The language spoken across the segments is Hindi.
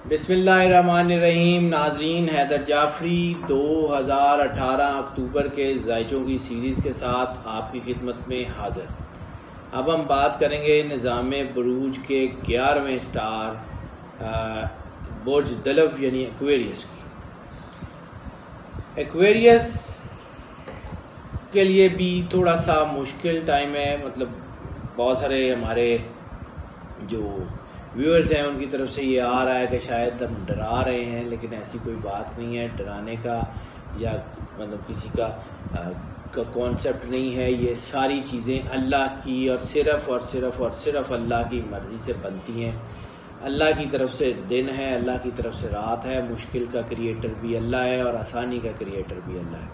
बिस्मिल्लाहिर्रहमानिर्रहीम। नाजरीन, हैदर जाफरी 2018 अक्टूबर के जायचों की सीरीज़ के साथ आपकी खिदमत में हाज़िर। अब हम बात करेंगे निज़ाम बुरूज के 11वें स्टार बुर्ज दलव यानी एक्वेरियस की। एक्वेरियस के लिए भी थोड़ा सा मुश्किल टाइम है। मतलब बहुत सारे हमारे जो व्यूअर्स हैं उनकी तरफ से ये आ रहा है कि शायद हम डरा रहे हैं, लेकिन ऐसी कोई बात नहीं है। डराने का या मतलब किसी का कॉन्सेप्ट नहीं है। ये सारी चीज़ें अल्लाह की और सिर्फ़ अल्लाह की मर्ज़ी से बनती हैं। अल्लाह की तरफ से दिन है, अल्लाह की तरफ से रात है। मुश्किल का क्रिएटर भी अल्लाह है और आसानी का क्रिएटर भी अल्लाह है।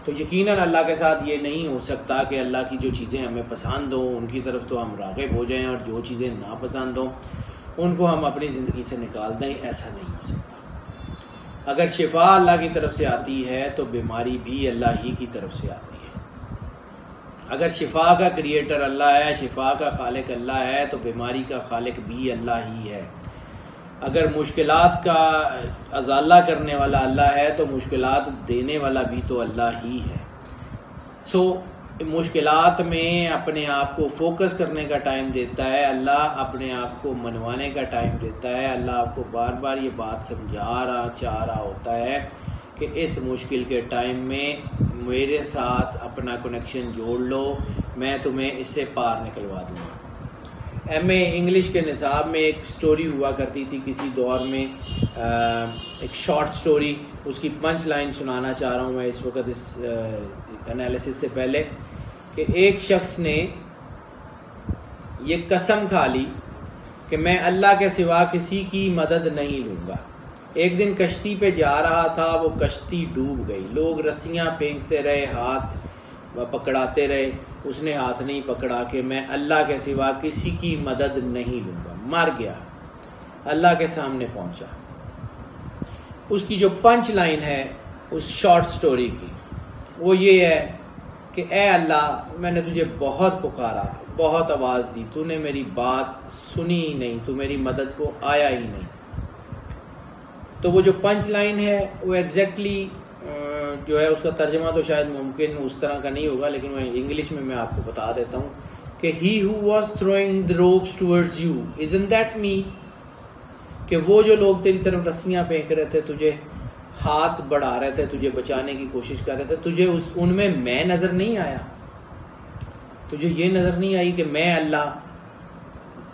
तो यकीनन अल्लाह के साथ ये नहीं हो सकता कि अल्लाह की जो चीज़ें हमें पसंद हों उनकी तरफ तो हम राग़िब हो जाएं और जो चीज़ें नापसंद हों उनको हम अपनी ज़िंदगी से निकाल दें। ऐसा नहीं हो सकता। अगर शिफा अल्लाह की तरफ से आती है तो बीमारी भी अल्लाह ही की तरफ से आती है। अगर शिफा का क्रिएटर अल्लाह है, शिफा का खालिक अल्लाह है, तो बीमारी का खालिक भी अल्लाह ही है। अगर मुश्किलात का अजाला करने वाला अल्लाह है तो मुश्किलात देने वाला भी तो अल्लाह ही है। मुश्किलात में अपने आप को फोकस करने का टाइम देता है अल्लाह, अपने आप को मनवाने का टाइम देता है अल्लाह। आपको बार बार ये बात चाह रहा होता है कि इस मुश्किल के टाइम में मेरे साथ अपना कनेक्शन जोड़ लो, मैं तुम्हें इससे पार निकलवा दूँगा। MA इंग्लिश के निसाब में एक स्टोरी हुआ करती थी किसी दौर में, एक शॉर्ट स्टोरी। उसकी पंच लाइन सुनाना चाह रहा हूँ मैं इस वक्त इस एनालिसिस से पहले कि एक शख्स ने ये कसम खा ली कि मैं अल्लाह के सिवा किसी की मदद नहीं लूँगा। एक दिन कश्ती पे जा रहा था, वो कश्ती डूब गई। लोग रस्सियाँ फेंकते रहे, हाथ पकड़ाते रहे, उसने हाथ नहीं पकड़ा कि मैं अल्लाह के सिवा किसी की मदद नहीं लूँगा। मर गया, अल्लाह के सामने पहुँचा। उसकी जो पंच लाइन है उस शॉर्ट स्टोरी की वो ये है कि ए अल्लाह, मैंने तुझे बहुत पुकारा, बहुत आवाज़ दी, तूने मेरी बात सुनी ही नहीं, तू मेरी मदद को आया ही नहीं। तो वो जो पंच लाइन है वो एग्जैक्टली जो है उसका तर्जमा तो शायद मुमकिन उस तरह का नहीं होगा, लेकिन मैं इंग्लिश में मैं आपको बता देता हूँ कि he who was throwing the ropes towards you isn't that me, कि वो जो लोग तेरी तरफ रस्सियाँ फेंक रहे थे, तुझे हाथ बढ़ा रहे थे, तुझे बचाने की कोशिश कर रहे थे, तुझे उनमें मैं नज़र नहीं आया? तुझे ये नज़र नहीं आई कि मैं अल्लाह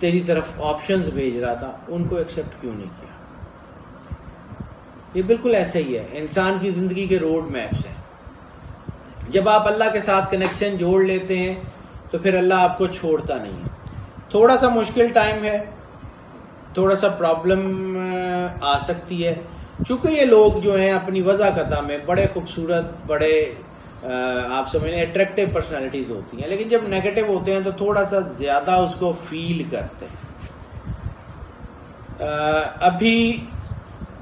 तेरी तरफ ऑप्शंस भेज रहा था, उनको एक्सेप्ट क्यों नहीं किया? ये बिल्कुल ऐसा ही है। इंसान की ज़िंदगी के रोड मैप्स हैं। जब आप अल्लाह के साथ कनेक्शन जोड़ लेते हैं तो फिर अल्लाह आपको छोड़ता नहीं है। थोड़ा सा मुश्किल टाइम है, थोड़ा सा प्रॉब्लम आ सकती है, चूँकि ये लोग जो हैं अपनी वज़ा कदा में बड़े खूबसूरत, बड़े आप समझ लें अट्रैक्टिव पर्सनैलिटीज़ होती हैं, लेकिन जब नेगेटिव होते हैं तो थोड़ा सा ज़्यादा उसको फील करते हैं। अभी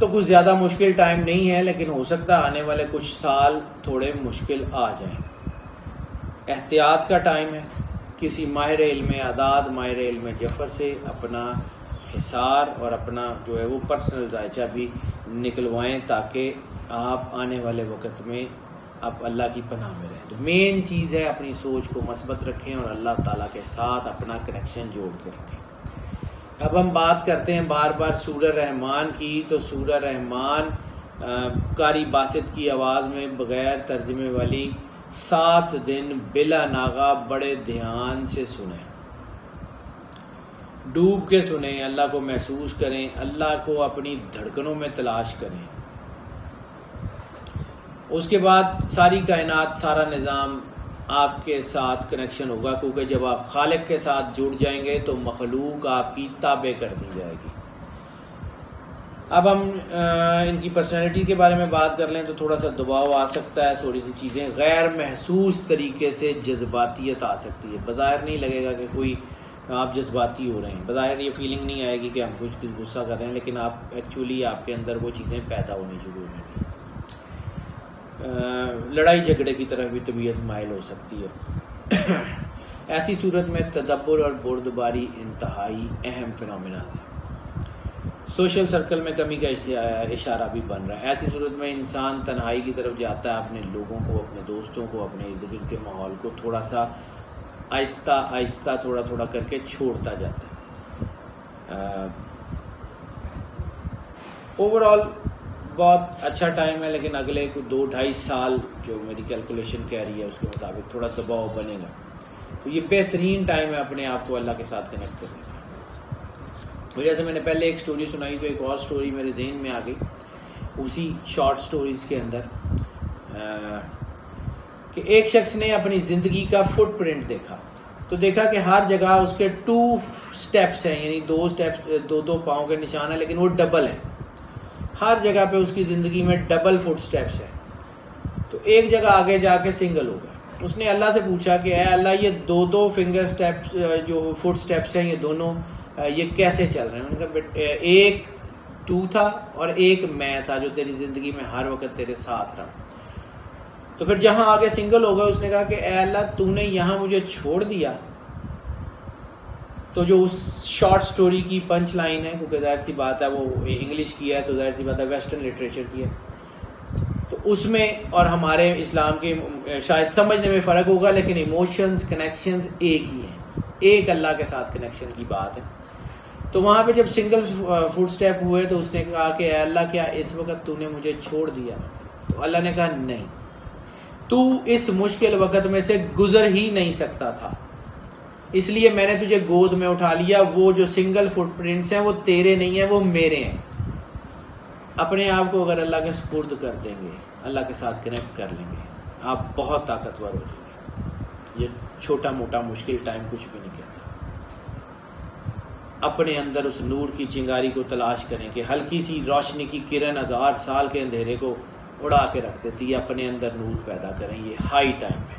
तो कुछ ज़्यादा मुश्किल टाइम नहीं है, लेकिन हो सकता है आने वाले कुछ साल थोड़े मुश्किल आ जाएं। एहतियात का टाइम है। किसी माहिर इल्म आदाद, माहिर इल्म जफ़र से अपना हिसार और अपना जो है वो पर्सनल जायचा भी निकलवाएं, ताकि आप आने वाले वक्त में आप अल्लाह की पनाह में रहें। तो मेन चीज़ है अपनी सोच को मस्बत रखें और अल्लाह ताला के साथ अपना कनेक्शन जोड़ के रखें। अब हम बात करते हैं बार बार सूरह रहमान की। तो सूरह रहमान कारी बासित की आवाज़ में बग़ैर तर्जमे वाली 7 दिन बिला नागा बड़े ध्यान से सुने, डूब के सुने, अल्लाह को महसूस करें, अल्लाह को अपनी धड़कनों में तलाश करें। उसके बाद सारी कायनात, सारा निज़ाम आपके साथ कनेक्शन होगा, क्योंकि जब आप खालिक के साथ जुड़ जाएंगे तो मखलूक आपकी ताबे कर दी जाएगी। अब हम इनकी पर्सनैलिटी के बारे में बात कर लें तो थोड़ा सा दबाव आ सकता है, थोड़ी सी चीज़ें गैर महसूस तरीके से जज्बातियत आ सकती है। बज़ाहिर नहीं लगेगा कि कोई आप जज्बाती हो रहे हैं, बज़ाहिर ये फीलिंग नहीं आएगी कि हम कुछ गुस्सा कर रहे हैं, लेकिन आप एक्चुअली आपके अंदर वो चीज़ें पैदा होनी शुरू हो जाएंगी। लड़ाई झगड़े की तरफ भी तबीयत माइल हो सकती है। ऐसी सूरत में तदब्बुर और बुर्दबारी इंतहाई अहम फिनोमेना है। सोशल सर्कल में कमी का इशारा भी बन रहा है। ऐसी सूरत में इंसान तन्हाई की तरफ जाता है, अपने लोगों को, अपने दोस्तों को, अपने इर्द गिर्द के माहौल को थोड़ा सा आहिस्ता आहिस्ता थोड़ा थोड़ा करके छोड़ता जाता है। ओवरऑल बहुत अच्छा टाइम है, लेकिन अगले 2-2.5 साल जो मेरी कैलकुलेशन कह रही है उसके मुताबिक थोड़ा दबाव बनेगा। तो ये बेहतरीन टाइम है अपने आप को अल्लाह के साथ कनेक्ट करने का। तो जैसे मैंने पहले एक स्टोरी सुनाई, तो एक और स्टोरी मेरे जहन में आ गई उसी शॉर्ट स्टोरीज़ के अंदर कि एक शख्स ने अपनी ज़िंदगी का फुटप्रिंट देखा। तो देखा कि हर जगह उसके 2 स्टेप्स हैं, यानी 2 स्टेप्स, 2 पाँव के निशान है, लेकिन वो डबल है। हर जगह पे उसकी ज़िंदगी में डबल फुट स्टेप्स है। तो एक जगह आगे जाके सिंगल हो गया। उसने अल्लाह से पूछा कि अल्लाह, ये 2 फिंगर स्टेप्स जो फुट स्टेप्स हैं, ये दोनों ये कैसे चल रहे हैं? उनका एक तू था और एक मैं था जो तेरी ज़िंदगी में हर वक्त तेरे साथ रहा। तो फिर जहाँ आगे सिंगल हो गया, उसने कहा कि अल्लाह, तूने यहाँ मुझे छोड़ दिया। तो जो उस शॉर्ट स्टोरी की पंच लाइन है, क्योंकि जाहिर सी बात है वो इंग्लिश की है, तो जाहिर सी बात है वेस्टर्न लिटरेचर की है, तो उसमें और हमारे इस्लाम के शायद समझने में फ़र्क होगा, लेकिन इमोशंस, कनेक्शंस एक ही हैं। एक अल्लाह के साथ कनेक्शन की बात है। तो वहाँ पे जब सिंगल फुट स्टेप हुए तो उसने कहा कि अल्लाह, क्या इस वक्त तूने मुझे छोड़ दिया? तो अल्लाह ने कहा नहीं, तू इस मुश्किल वक्त में से गुजर ही नहीं सकता था, इसलिए मैंने तुझे गोद में उठा लिया। वो जो सिंगल फुटप्रिंट्स हैं वो तेरे नहीं हैं, वो मेरे हैं। अपने आप को अगर अल्लाह के सुपुर्द कर देंगे, अल्लाह के साथ कनेक्ट कर लेंगे, आप बहुत ताकतवर हो जाएंगे। ये छोटा मोटा मुश्किल टाइम कुछ भी नहीं कहता। अपने अंदर उस नूर की चिंगारी को तलाश करें कि हल्की सी रोशनी की किरण 1000 साल के अंधेरे को उड़ा के रख देती है। अपने अंदर नूर पैदा करें। ये हाई टाइम है,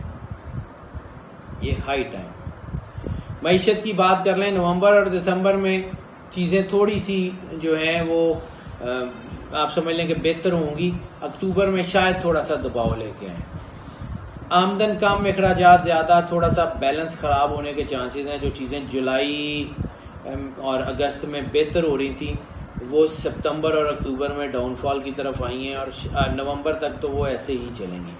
ये हाई टाइम। मईशत की बात कर लें, नवंबर और दिसंबर में चीज़ें थोड़ी सी जो हैं वो आप समझ लें कि बेहतर होंगी। अक्टूबर में शायद थोड़ा सा दबाव लेके आएँ। आमदन कम, अखराजात ज़्यादा, थोड़ा सा बैलेंस ख़राब होने के चांसेस हैं। जो चीज़ें जुलाई और अगस्त में बेहतर हो रही थी वो सितंबर और अक्टूबर में डाउनफॉल की तरफ आई हैं, और नवंबर तक तो वो ऐसे ही चलेंगी।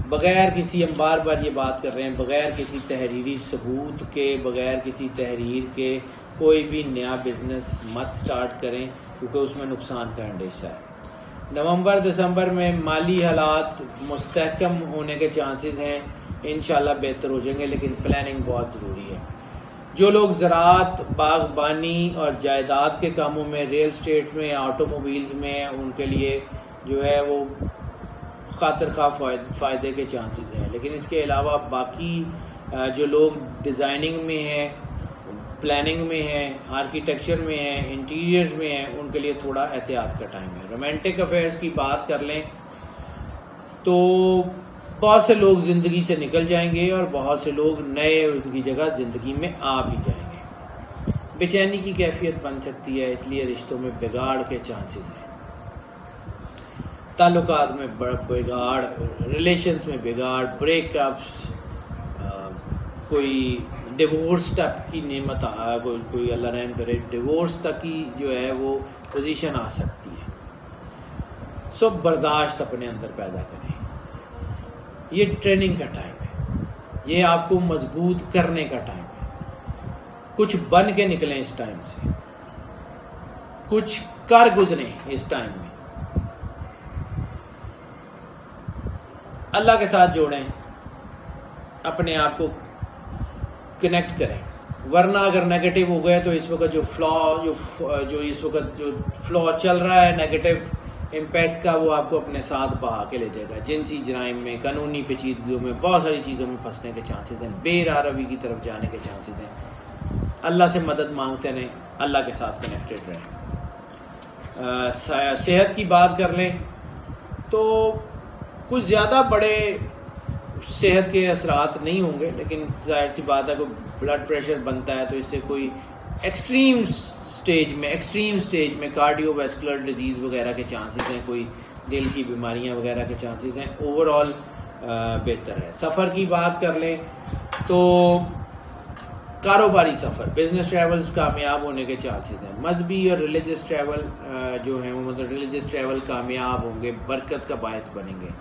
बग़ैर किसी, हम बार बार ये बात कर रहे हैं, बग़ैर किसी तहरीरी सबूत के, बग़ैर किसी तहरीर के कोई भी नया बिज़नेस मत स्टार्ट करें, क्योंकि उसमें नुकसान का अंदेशा है। नवंबर दिसंबर में माली हालात मुस्तहकम होने के चांसेस हैं, इंशाल्लाह बेहतर हो जाएंगे, लेकिन प्लानिंग बहुत ज़रूरी है। जो लोग ज़राअत, बागबानी और जायदाद के कामों में, रियल स्टेट में, ऑटोमोबाइल्स में, उनके लिए जो है वो खातिर खा फ़ायदे के चांसेस हैं। लेकिन इसके अलावा बाकी जो लोग डिज़ाइनिंग में हैं, प्लानिंग में हैं, आर्किटेक्चर में हैं, इंटीरियर्स में हैं, उनके लिए थोड़ा एहतियात का टाइम है। रोमांटिक अफेयर्स की बात कर लें तो बहुत से लोग ज़िंदगी से निकल जाएंगे और बहुत से लोग नए उनकी जगह ज़िंदगी में आ भी जाएंगे। बेचैनी की कैफियत बन सकती है, इसलिए रिश्तों में बिगाड़ के चांसेस हैं। ताल्लुकात में बिगाड़, रिलेशंस में बिगाड़, ब्रेकअप्स, कोई डिवोर्स तक की नेमत कोई अल्लाह रहम करे, डिवोर्स तक की जो है वो पोजीशन आ सकती है। सो बर्दाश्त अपने अंदर पैदा करें। ये ट्रेनिंग का टाइम है, ये आपको मजबूत करने का टाइम है। कुछ बन के निकलें इस टाइम से, कुछ कर गुजरें इस टाइम में। अल्लाह के साथ जोड़ें, अपने आप को कनेक्ट करें। वरना अगर नेगेटिव हो गए तो इस वक्त जो इस वक्त जो फ्लॉ चल रहा है नेगेटिव इम्पैक्ट का, वो आपको अपने साथ बहा के ले जाएगा। जिनसी जराइम में, कानूनी पेचीदगियों में, बहुत सारी चीज़ों में फंसने के चांसेस हैं, बेरारवी की तरफ जाने के चांसेस हैं। अल्लाह से मदद मांगते रहें, अल्लाह के साथ कनेक्टेड रहें। सेहत की बात कर लें तो कुछ ज़्यादा बड़े सेहत के असरात नहीं होंगे, लेकिन जाहिर सी बात है, कोई ब्लड प्रेशर बनता है तो इससे कोई एक्सट्रीम स्टेज में कार्डियोवैस्कुलर डिजीज़ वगैरह के चांसेस हैं, कोई दिल की बीमारियां वगैरह के चांसेस हैं। ओवरऑल बेहतर है। सफ़र की बात कर लें तो कारोबारी सफ़र, बिजनेस ट्रैवल्स कामयाब होने के चांसेस हैं। मजहबी और रिलीजियस ट्रैवल जो हैं वो मतलब रिलीजियस ट्रैवल कामयाब होंगे, बरकत का बायस बनेंगे।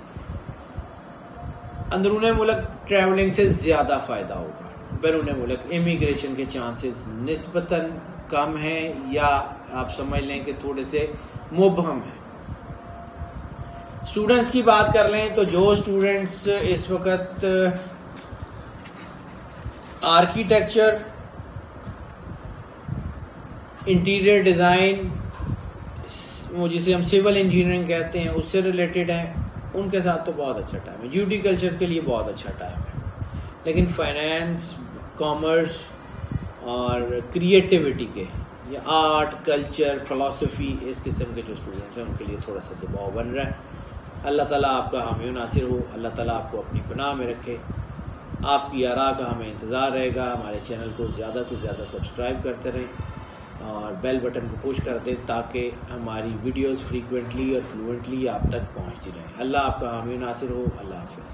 अंदरून मुल्क ट्रैवलिंग से ज़्यादा फ़ायदा होगा। बैरून मुल्क इमिग्रेशन के चांसेस निस्बतन कम हैं या आप समझ लें कि थोड़े से मुबहम हैं। स्टूडेंट्स की बात कर लें तो जो स्टूडेंट्स इस वक्त आर्किटेक्चर, इंटीरियर डिज़ाइन, वो जिसे हम सिविल इंजीनियरिंग कहते हैं, उससे रिलेटेड हैं, उनके साथ तो बहुत अच्छा टाइम है। ज्यूडिकल्चर के लिए बहुत अच्छा टाइम है। लेकिन फाइनेंस, कॉमर्स और क्रिएटिविटी के या आर्ट, कल्चर, फ़िलासफ़ी इस किस्म के जो स्टूडेंट्स हैं उनके लिए थोड़ा सा दबाव बन रहा है। अल्लाह ताला आपका हामी नासिर हो, अल्लाह ताला आपको अपनी पनाह में रखे। आपकी आरा का हमें इंतज़ार रहेगा। हमारे चैनल को ज़्यादा से ज़्यादा सब्सक्राइब करते रहें और बेल बटन को पुश कर दें ताकि हमारी वीडियोस फ्रीक्वेंटली और फ्लुएंटली आप तक पहुंचती रहें। अल्लाह आपका हामी नासिर हो। अल्लाह हाफ़िज़।